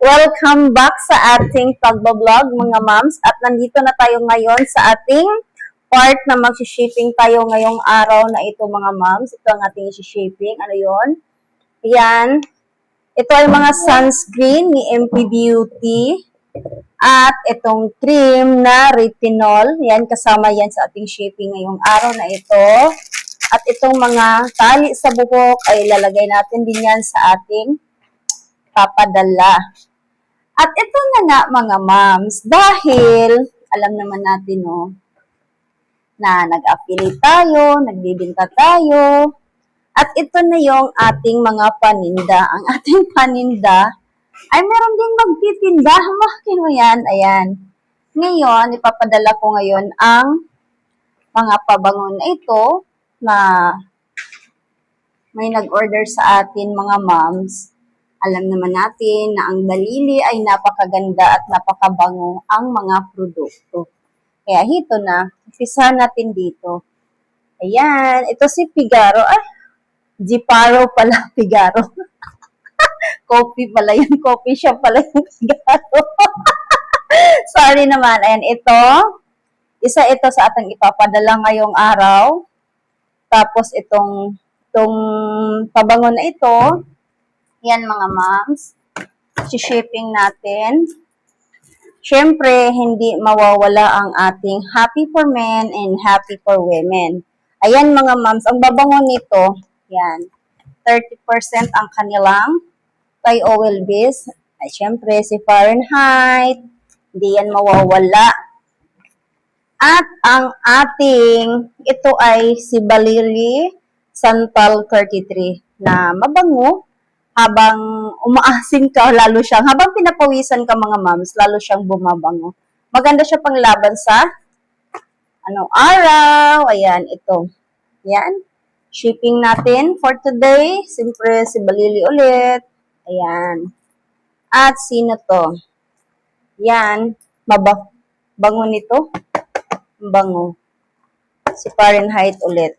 Welcome back sa ating pagbablog mga moms at nandito na tayo ngayon sa ating part na mag-shaping tayo ngayong araw na ito mga moms. Ito ang ating shaping. Ano yon? Yan. Ito ay mga sunscreen ni MP Beauty at itong cream na retinol. Yan, kasama yan sa ating shaping ngayong araw na ito. At itong mga tali sa buhok ay lalagay natin din yan sa ating papadala. At ito na nga mga moms, dahil alam naman natin na nag-affiliate tayo, nagbibinta tayo, at ito na yung ating mga paninda. Ang ating paninda ay meron din magtitinda. Makin mo yan, ayan. Ngayon, ipapadala ko ngayon ang mga pabango na ito na may nag-order sa atin mga moms. Alam naman natin na ang dalili ay napakaganda at napakabango ang mga produkto. Kaya ito na, umpisahan natin dito. Ayan, ito si Figaro. Ay, Giparo pala, Figaro. Coffee pala yun, coffee shop pala yung Figaro. Sorry naman, ayan, isa ito sa ating ipapadala ngayong araw. Tapos itong pabango na ito, yan mga moms, si-shipping natin. Siyempre, hindi mawawala ang ating Happy for Men and Happy for Women. Ayan mga moms, ang babango nito, yan, 30% ang kanilang kay oil base. Ay, siyempre, si Fahrenheit, hindi yan mawawala. At ang ating, ito ay si Balili Santal 33 na mabango. Habang umaasin ka, lalo siyang, habang pinapawisan ka mga moms, lalo siyang bumabango. Maganda siya panglaban sa araw. Ayan, ito. Ayan. Shipping natin for today. Siyempre, si Balili ulit. Ayan. At sino to? Yan. Bango nito. Bango. Si Fahrenheit ulit.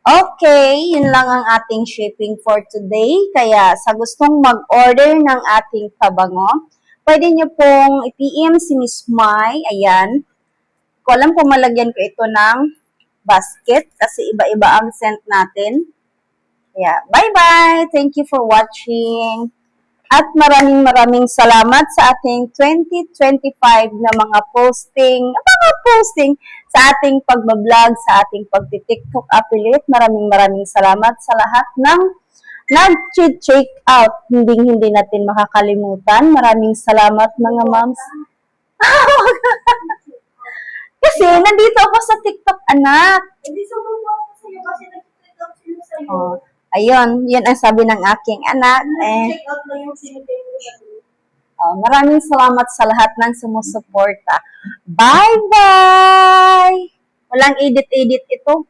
Okay, yun lang ang ating shipping for today. Kaya sa gustong mag-order ng ating pabango, pwede nyo pong i-PM si Miss Mai. Ayan. Ko alam kung malagyan ko ito ng basket kasi iba-iba ang scent natin. Kaya, bye-bye! Thank you for watching. At maraming salamat sa ating 2025 na mga posting sa ating pagbablog, sa ating pagti-TikTok affiliate. Maraming salamat sa lahat ng nag-check out. Hindi natin makakalimutan. Maraming salamat mga moms. Kasi nandito ako sa TikTok, anak. Hindi sa mga sa'yo kasi nag-TikTok sila sa'yo. Oh. Ayun, yun ang sabi ng aking anak. Check out na yung maraming salamat sa lahat ng sumusuporta. Bye-bye! Walang edit-edit ito.